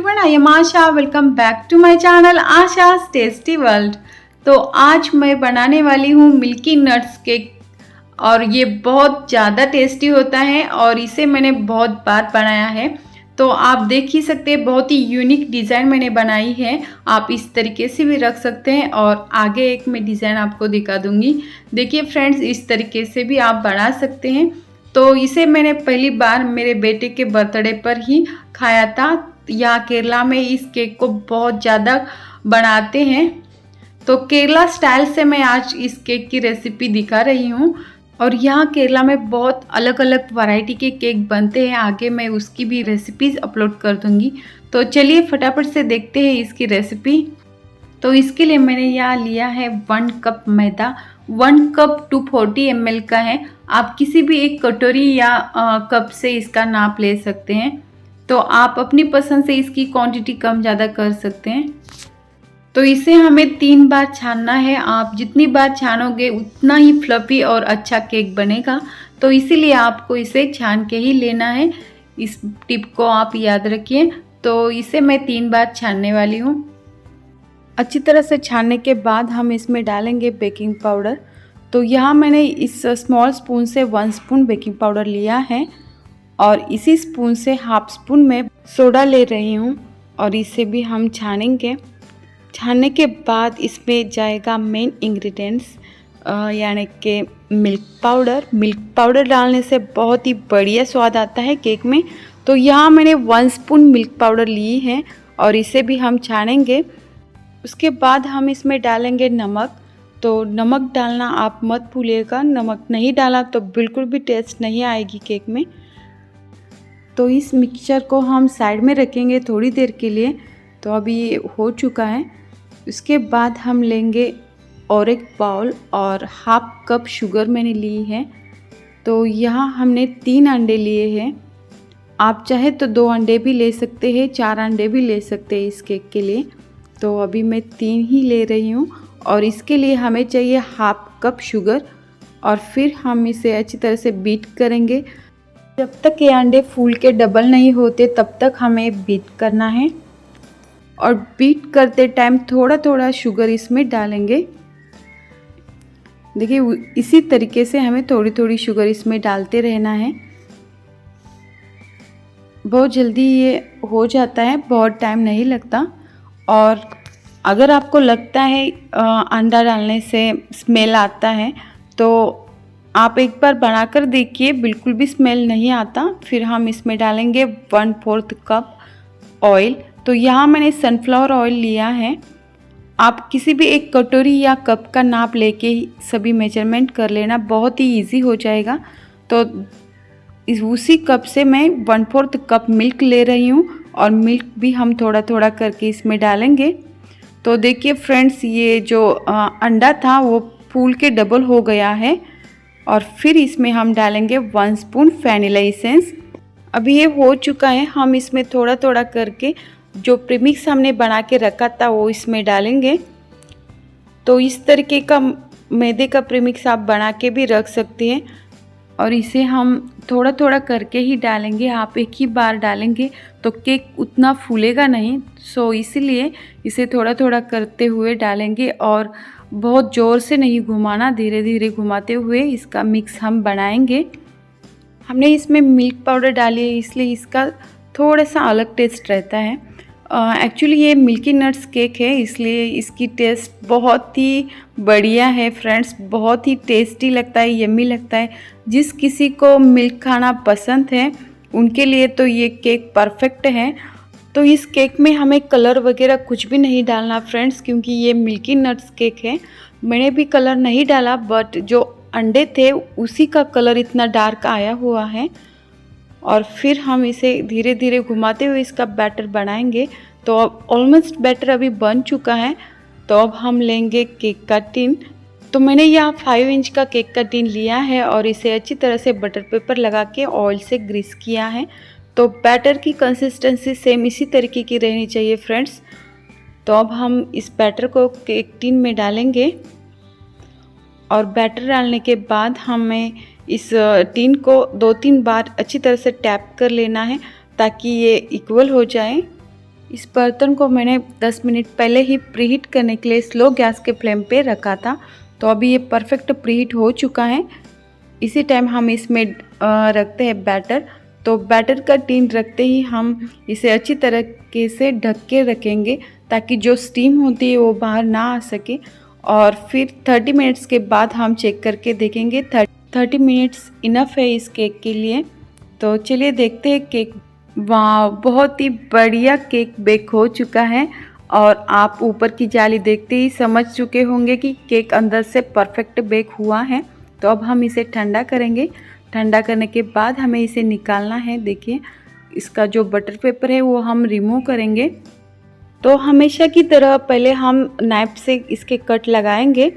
Everyone, I am Asha. Welcome back to my channel Asha's tasty world. तो आज मैं बनाने वाली हूँ मिल्की नट्स केक और ये बहुत ज़्यादा टेस्टी होता है और इसे मैंने बहुत बार बनाया है। तो आप देख ही सकते हैं, बहुत ही यूनिक डिज़ाइन मैंने बनाई है। आप इस तरीके से भी रख सकते हैं और आगे एक मैं डिज़ाइन आपको दिखा दूँगी। देखिए फ्रेंड्स, इस तरीके से भी आप बना सकते हैं। तो इसे मैंने पहली बार मेरे बेटे के बर्थडे पर ही खाया था। यहाँ केरला में इस केक को बहुत ज़्यादा बनाते हैं। तो केरला स्टाइल से मैं आज इस केक की रेसिपी दिखा रही हूँ और यहाँ केरला में बहुत अलग अलग वैरायटी के केक बनते हैं। आगे मैं उसकी भी रेसिपीज़ अपलोड कर दूँगी। तो चलिए फटाफट से देखते हैं इसकी रेसिपी। तो इसके लिए मैंने यहाँ लिया है 1 कप मैदा। 1 कप 240 ml का है। आप किसी भी एक कटोरी या कप से इसका नाप ले सकते हैं। तो आप अपनी पसंद से इसकी क्वांटिटी कम ज़्यादा कर सकते हैं। तो इसे हमें 3 बार छानना है। आप जितनी बार छानोगे उतना ही फ्लफी और अच्छा केक बनेगा। तो इसीलिए आपको इसे छान के ही लेना है। इस टिप को आप याद रखिए। तो इसे मैं 3 बार छानने वाली हूँ। अच्छी तरह से छानने के बाद हम इसमें डालेंगे बेकिंग पाउडर। तो यहाँ मैंने इस स्मॉल स्पून से 1 स्पून बेकिंग पाउडर लिया है और इसी स्पून से हाफ स्पून में सोडा ले रही हूँ और इसे भी हम छानेंगे। छानने के बाद इसमें जाएगा मेन इंग्रेडिएंट्स यानी कि मिल्क पाउडर। मिल्क पाउडर डालने से बहुत ही बढ़िया स्वाद आता है केक में। तो यहाँ मैंने 1 स्पून मिल्क पाउडर ली है और इसे भी हम छानेंगे। उसके बाद हम इसमें डालेंगे नमक। तो नमक डालना आप मत भूलिएगा, नमक नहीं डाला तो बिल्कुल भी टेस्ट नहीं आएगी केक में। तो इस मिक्सचर को हम साइड में रखेंगे थोड़ी देर के लिए। तो अभी ये हो चुका है। उसके बाद हम लेंगे और एक बाउल और हाफ कप शुगर मैंने ली है। तो यहाँ हमने 3 अंडे लिए हैं। आप चाहे तो 2 अंडे भी ले सकते हैं, 4 अंडे भी ले सकते हैं इस केक के लिए। तो अभी मैं 3 ही ले रही हूँ और इसके लिए हमें चाहिए हाफ कप शुगर और फिर हम इसे अच्छी तरह से बीट करेंगे। जब तक ये अंडे फूल के डबल नहीं होते तब तक हमें बीट करना है और बीट करते टाइम थोड़ा थोड़ा शुगर इसमें डालेंगे। देखिए इसी तरीके से हमें थोड़ी थोड़ी शुगर इसमें डालते रहना है। बहुत जल्दी ये हो जाता है, बहुत टाइम नहीं लगता। और अगर आपको लगता है अंडा डालने से स्मेल आता है तो आप एक बार बनाकर देखिए, बिल्कुल भी स्मेल नहीं आता। फिर हम इसमें डालेंगे 1/4 कप ऑयल। तो यहाँ मैंने सनफ्लावर ऑयल लिया है। आप किसी भी एक कटोरी या कप का नाप लेके सभी मेजरमेंट कर लेना, बहुत ही इजी हो जाएगा। तो उसी कप से मैं 1/4 कप मिल्क ले रही हूँ और मिल्क भी हम थोड़ा थोड़ा करके इसमें डालेंगे। तो देखिए फ्रेंड्स, ये जो अंडा था वो फूल के डबल हो गया है। और फिर इसमें हम डालेंगे 1 स्पून वैनिला एसेंस। अभी ये हो चुका है। हम इसमें थोड़ा थोड़ा करके जो प्रीमिक्स हमने बना के रखा था वो इसमें डालेंगे। तो इस तरीके का मैदे का प्रीमिक्स आप बना के भी रख सकते हैं और इसे हम थोड़ा थोड़ा करके ही डालेंगे। आप एक ही बार डालेंगे तो केक उतना फूलेगा नहीं। सो इसीलिए इसे थोड़ा थोड़ा करते हुए डालेंगे और बहुत ज़ोर से नहीं घुमाना, धीरे धीरे घुमाते हुए इसका मिक्स हम बनाएंगे। हमने इसमें मिल्क पाउडर डाली है इसलिए इसका थोड़ा सा अलग टेस्ट रहता है। एक्चुअली ये मिल्की नट्स केक है इसलिए इसकी टेस्ट बहुत ही बढ़िया है फ्रेंड्स, बहुत ही टेस्टी लगता है, यम्मी लगता है। जिस किसी को मिल्क खाना पसंद है उनके लिए तो ये केक परफेक्ट है। तो इस केक में हमें कलर वगैरह कुछ भी नहीं डालना फ्रेंड्स, क्योंकि ये मिल्की नट्स केक है। मैंने भी कलर नहीं डाला, बट जो अंडे थे उसी का कलर इतना डार्क आया हुआ है। और फिर हम इसे धीरे धीरे घुमाते हुए इसका बैटर बनाएंगे। तो अब ऑलमोस्ट बैटर अभी बन चुका है। तो अब हम लेंगे केक का टिन। तो मैंने यहाँ 5 इंच का केक का टिन लिया है और इसे अच्छी तरह से बटर पेपर लगा के ऑयल से ग्रीस किया है। तो बैटर की कंसिस्टेंसी सेम इसी तरीके की रहनी चाहिए फ्रेंड्स। तो अब हम इस बैटर को केक टिन में डालेंगे और बैटर डालने के बाद हमें इस टिन को 2-3 बार अच्छी तरह से टैप कर लेना है ताकि ये इक्वल हो जाए। इस बर्तन को मैंने 10 मिनट पहले ही प्रीहीट करने के लिए स्लो गैस के फ्लेम पे रखा था। तो अभी ये परफेक्ट प्रीहीट हो चुका है। इसी टाइम हम इसमें रखते हैं बैटर। तो बैटर का टिन रखते ही हम इसे अच्छी तरीके से ढक के रखेंगे ताकि जो स्टीम होती है वो बाहर ना आ सके। और फिर 30 मिनट्स के बाद हम चेक करके देखेंगे। 30 मिनट्स इनफ है इस केक के लिए। तो चलिए देखते हैं केक। वाह, बहुत ही बढ़िया केक बेक हो चुका है और आप ऊपर की जाली देखते ही समझ चुके होंगे कि केक अंदर से परफेक्ट बेक हुआ है। तो अब हम इसे ठंडा करेंगे। ठंडा करने के बाद हमें इसे निकालना है। देखिए, इसका जो बटर पेपर है वो हम रिमूव करेंगे। तो हमेशा की तरह पहले हम नाइफ से इसके कट लगाएंगे।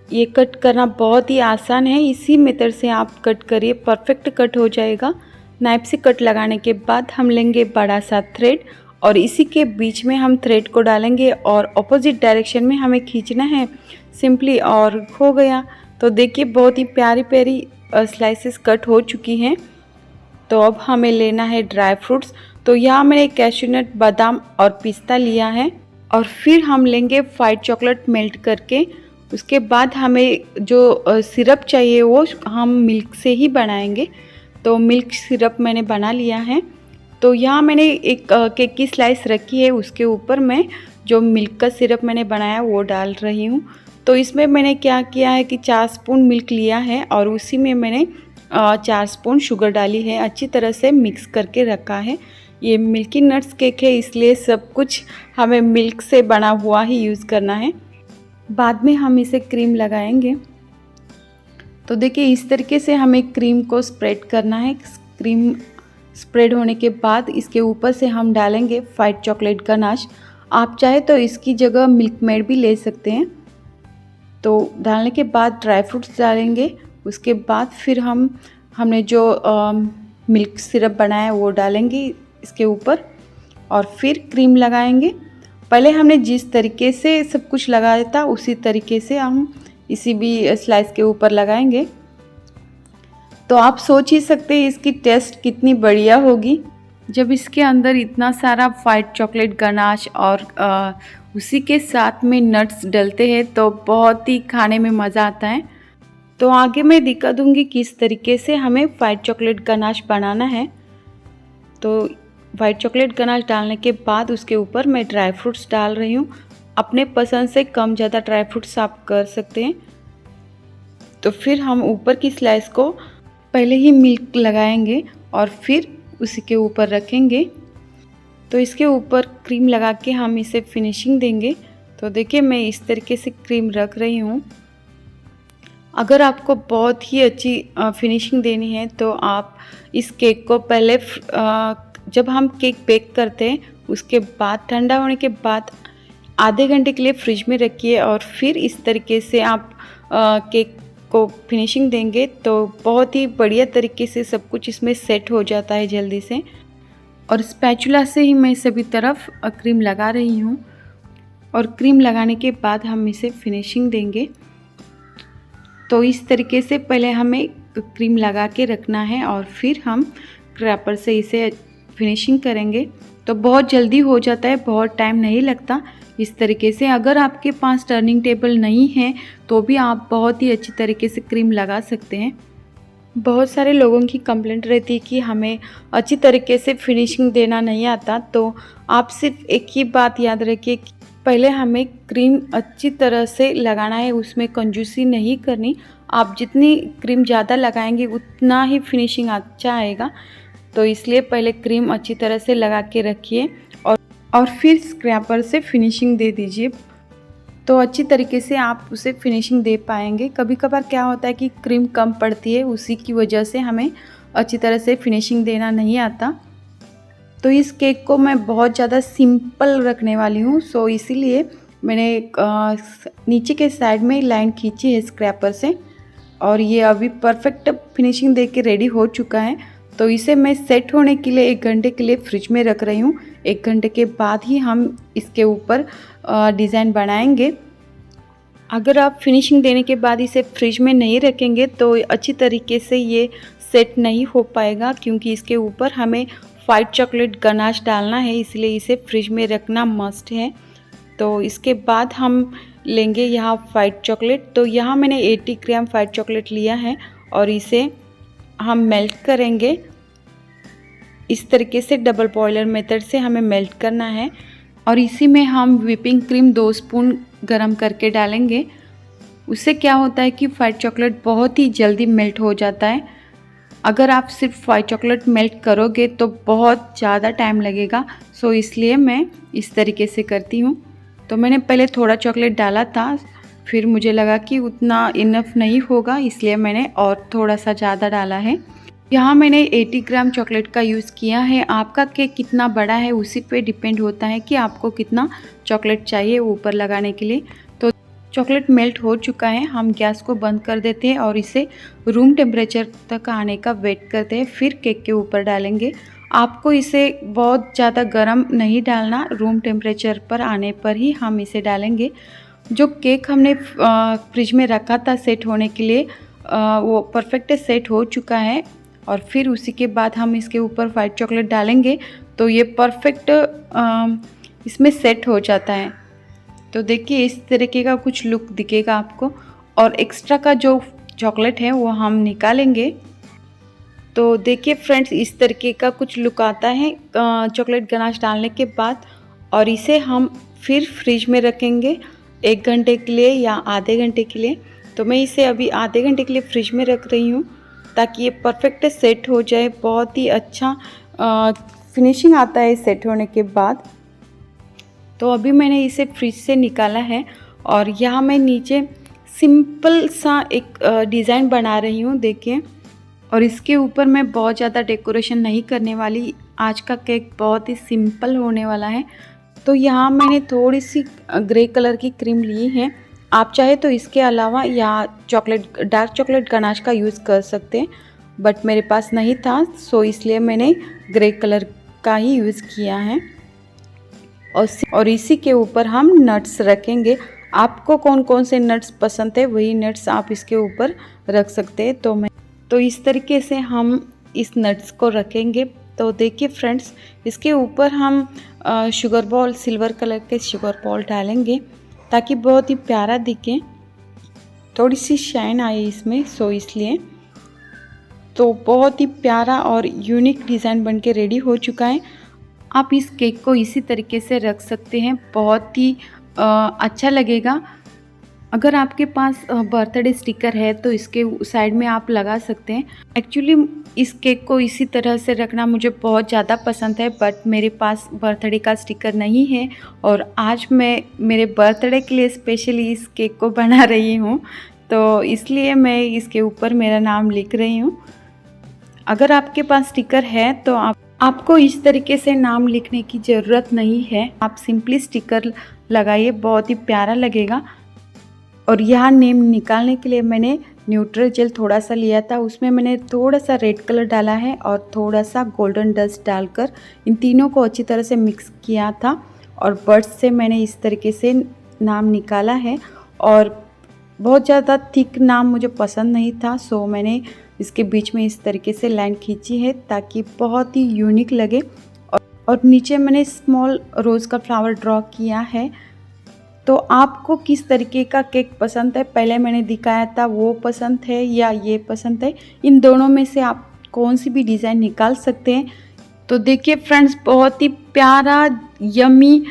ये कट करना बहुत ही आसान है, इसी मेथड से आप कट करिए, परफेक्ट कट हो जाएगा। नाइफ से कट लगाने के बाद हम लेंगे बड़ा सा थ्रेड और इसी के बीच में हम थ्रेड को डालेंगे और ऑपोजिट डायरेक्शन में हमें खींचना है सिंपली, और हो गया। तो देखिए, बहुत ही प्यारी प्यारी स्लाइसेस कट हो चुकी हैं। तो अब हमें लेना है ड्राई फ्रूट्स। तो यहाँ मैंने कैश्यू नट, बादाम और पिस्ता लिया है। और फिर हम लेंगे वाइट चॉकलेट मेल्ट करके। उसके बाद हमें जो सिरप चाहिए वो हम मिल्क से ही बनाएंगे। तो मिल्क सिरप मैंने बना लिया है। तो यहाँ मैंने एक केक की स्लाइस रखी है, उसके ऊपर मैं जो मिल्क का सिरप मैंने बनाया वो डाल रही हूँ। तो इसमें मैंने क्या किया है कि 4 स्पून मिल्क लिया है और उसी में मैंने 4 स्पून शुगर डाली है। अच्छी तरह से मिक्स करके रखा है। ये मिल्की नट्स केक है, इसलिए सब कुछ हमें मिल्क से बना हुआ ही यूज़ करना है। बाद में हम इसे क्रीम लगाएंगे। तो देखिए, इस तरीके से हमें क्रीम को स्प्रेड करना है। क्रीम स्प्रेड होने के बाद इसके ऊपर से हम डालेंगे वाइट चॉकलेट गनाश। आप चाहे तो इसकी जगह मिल्क मेड भी ले सकते हैं। तो डालने के बाद ड्राई फ्रूट्स डालेंगे। उसके बाद फिर हमने जो मिल्क सिरप बनाया है वो डालेंगे इसके ऊपर और फिर क्रीम लगाएंगे। पहले हमने जिस तरीके से सब कुछ लगाया था उसी तरीके से हम इसी भी स्लाइस के ऊपर लगाएंगे। तो आप सोच ही सकते हैं इसकी टेस्ट कितनी बढ़िया होगी जब इसके अंदर इतना सारा वाइट चॉकलेट गनाश और उसी के साथ में नट्स डलते हैं, तो बहुत ही खाने में मज़ा आता है। तो आगे मैं दिखा दूंगी किस तरीके से हमें वाइट चॉकलेट गनाश बनाना है। तो वाइट चॉकलेट गनाश डालने के बाद उसके ऊपर मैं ड्राई फ्रूट्स डाल रही हूँ। अपने पसंद से कम ज़्यादा ड्राई फ्रूट्स आप कर सकते हैं। तो फिर हम ऊपर की स्लाइस को पहले ही मिल्क लगाएंगे और फिर उसी के ऊपर रखेंगे। तो इसके ऊपर क्रीम लगा के हम इसे फिनिशिंग देंगे। तो देखिए, मैं इस तरीके से क्रीम रख रही हूँ। अगर आपको बहुत ही अच्छी फिनिशिंग देनी है तो आप इस केक को पहले जब हम केक बेक करते हैं उसके बाद ठंडा होने के बाद आधे घंटे के लिए फ्रिज में रखिए और फिर इस तरीके से आप केक को फिनिशिंग देंगे तो बहुत ही बढ़िया तरीके से सब कुछ इसमें सेट हो जाता है जल्दी से। और स्पैचुला से ही मैं सभी तरफ क्रीम लगा रही हूँ और क्रीम लगाने के बाद हम इसे फिनिशिंग देंगे। तो इस तरीके से पहले हमें क्रीम लगा के रखना है और फिर हम क्रैपर से इसे फिनिशिंग करेंगे। तो बहुत जल्दी हो जाता है, बहुत टाइम नहीं लगता इस तरीके से। अगर आपके पास टर्निंग टेबल नहीं है तो भी आप बहुत ही अच्छी तरीके से क्रीम लगा सकते हैं। बहुत सारे लोगों की कंप्लेंट रहती है कि हमें अच्छी तरीके से फिनिशिंग देना नहीं आता। तो आप सिर्फ एक ही बात याद रखिए कि पहले हमें क्रीम अच्छी तरह से लगाना है, उसमें कंजूसी नहीं करनी। आप जितनी क्रीम ज़्यादा लगाएंगे उतना ही फिनिशिंग अच्छा आएगा। तो इसलिए पहले क्रीम अच्छी तरह से लगा के रखिए और फिर स्क्रैपर से फिनिशिंग दे दीजिए। तो अच्छी तरीके से आप उसे फिनिशिंग दे पाएंगे। कभी कभार क्या होता है कि क्रीम कम पड़ती है, उसी की वजह से हमें अच्छी तरह से फिनिशिंग देना नहीं आता। तो इस केक को मैं बहुत ज़्यादा सिंपल रखने वाली हूँ, सो इसीलिए मैंने नीचे के साइड में लाइन खींची है स्क्रैपर से और ये अभी परफेक्ट फिनिशिंग दे के रेडी हो चुका है। तो इसे मैं सेट होने के लिए 1 घंटे के लिए फ्रिज में रख रही हूँ। 1 घंटे के बाद ही हम इसके ऊपर डिज़ाइन बनाएंगे। अगर आप फिनिशिंग देने के बाद इसे फ्रिज में नहीं रखेंगे तो अच्छी तरीके से ये सेट नहीं हो पाएगा, क्योंकि इसके ऊपर हमें वाइट चॉकलेट गनाश डालना है, इसलिए इसे फ्रिज में रखना मस्ट है। तो इसके बाद हम लेंगे यहाँ वाइट चॉकलेट। तो यहाँ मैंने 80 ग्राम वाइट चॉकलेट लिया है और इसे हम मेल्ट करेंगे। इस तरीके से डबल बॉयलर मेथड से हमें मेल्ट करना है और इसी में हम व्हिपिंग क्रीम 2 स्पून गरम करके डालेंगे। उससे क्या होता है कि वाइट चॉकलेट बहुत ही जल्दी मेल्ट हो जाता है। अगर आप सिर्फ वाइट चॉकलेट मेल्ट करोगे तो बहुत ज़्यादा टाइम लगेगा, सो इसलिए मैं इस तरीके से करती हूँ। तो मैंने पहले थोड़ा चॉकलेट डाला था, फिर मुझे लगा कि उतना इनफ नहीं होगा, इसलिए मैंने और थोड़ा सा ज़्यादा डाला है। यहाँ मैंने 80 ग्राम चॉकलेट का यूज़ किया है। आपका केक कितना बड़ा है उसी पे डिपेंड होता है कि आपको कितना चॉकलेट चाहिए ऊपर लगाने के लिए। तो चॉकलेट मेल्ट हो चुका है, हम गैस को बंद कर देते हैं और इसे रूम टेम्परेचर तक आने का वेट करते हैं, फिर केक के ऊपर डालेंगे। आपको इसे बहुत ज़्यादा गर्म नहीं डालना, रूम टेम्परेचर पर आने पर ही हम इसे डालेंगे। जो केक हमने फ्रिज में रखा था सेट होने के लिए, वो परफेक्ट सेट हो चुका है और फिर उसी के बाद हम इसके ऊपर वाइट चॉकलेट डालेंगे तो ये परफेक्ट इसमें सेट हो जाता है। तो देखिए इस तरीके का कुछ लुक दिखेगा आपको और एक्स्ट्रा का जो चॉकलेट है वो हम निकालेंगे। तो देखिए फ्रेंड्स, इस तरीके का कुछ लुक आता है चॉकलेट गनाश डालने के बाद, और इसे हम फिर फ्रिज में रखेंगे 1 घंटे के लिए या आधे घंटे के लिए। तो मैं इसे अभी आधे घंटे के लिए फ्रिज में रख रही हूँ ताकि ये परफेक्ट सेट हो जाए। बहुत ही अच्छा फिनिशिंग आता है सेट होने के बाद। तो अभी मैंने इसे फ्रिज से निकाला है और यहाँ मैं नीचे सिंपल सा एक डिज़ाइन बना रही हूँ, देखिए। और इसके ऊपर मैं बहुत ज़्यादा डेकोरेशन नहीं करने वाली, आज का केक बहुत ही सिंपल होने वाला है। तो यहाँ मैंने थोड़ी सी ग्रे कलर की क्रीम ली है, आप चाहे तो इसके अलावा या डार्क चॉकलेट गनाश का यूज़ कर सकते हैं, बट मेरे पास नहीं था सो इसलिए मैंने ग्रे कलर का ही यूज़ किया है। और इसी के ऊपर हम नट्स रखेंगे। आपको कौन कौन से नट्स पसंद है वही नट्स आप इसके ऊपर रख सकते हैं। तो इस तरीके से हम इस नट्स को रखेंगे। तो देखिए फ्रेंड्स, इसके ऊपर हम शुगर बॉल, सिल्वर कलर के शुगर बॉल डालेंगे ताकि बहुत ही प्यारा दिखे, थोड़ी सी शाइन आए इसमें, सो इसलिए। तो बहुत ही प्यारा और यूनिक डिज़ाइन बनके रेडी हो चुका है। आप इस केक को इसी तरीके से रख सकते हैं, बहुत ही अच्छा लगेगा। अगर आपके पास बर्थडे स्टिकर है तो इसके साइड में आप लगा सकते हैं। एक्चुअली इस केक को इसी तरह से रखना मुझे बहुत ज़्यादा पसंद है, बट मेरे पास बर्थडे का स्टिकर नहीं है और आज मैं मेरे बर्थडे के लिए स्पेशली इस केक को बना रही हूँ, तो इसलिए मैं इसके ऊपर मेरा नाम लिख रही हूँ। अगर आपके पास स्टिकर है तो आपको इस तरीके से नाम लिखने की ज़रूरत नहीं है, आप सिंपली स्टिकर लगाइए, बहुत ही प्यारा लगेगा। और यहाँ नेम निकालने के लिए मैंने न्यूट्रल जेल थोड़ा सा लिया था, उसमें मैंने थोड़ा सा रेड कलर डाला है और थोड़ा सा गोल्डन डस्ट डालकर इन तीनों को अच्छी तरह से मिक्स किया था और बर्ड्स से मैंने इस तरीके से नाम निकाला है। और बहुत ज़्यादा थिक नाम मुझे पसंद नहीं था, सो मैंने इसके बीच में इस तरीके से लाइन खींची है ताकि बहुत ही यूनिक लगे। और नीचे मैंने स्मॉल रोज़ का फ्लावर ड्रॉ किया है। तो आपको किस तरीके का केक पसंद है, पहले मैंने दिखाया था वो पसंद है या ये पसंद है, इन दोनों में से आप कौन सी भी डिज़ाइन निकाल सकते हैं। तो देखिए फ्रेंड्स, बहुत ही प्यारा, यमी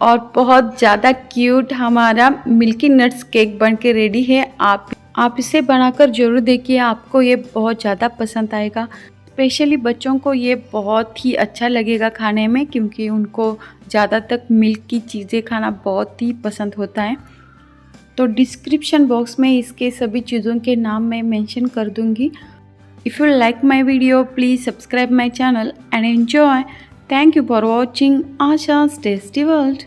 और बहुत ज़्यादा क्यूट हमारा मिल्की नट्स केक बन के रेडी है। आप इसे बनाकर ज़रूर देखिए, आपको ये बहुत ज़्यादा पसंद आएगा। स्पेशली बच्चों को ये बहुत ही अच्छा लगेगा खाने में, क्योंकि उनको ज़्यादा तक मिल्क की चीज़ें खाना बहुत ही पसंद होता है। तो डिस्क्रिप्शन बॉक्स में इसके सभी चीज़ों के नाम मैं मेंशन कर दूँगी। If you like my video please subscribe my channel and enjoy. Thank you for watching Asha's tasty world.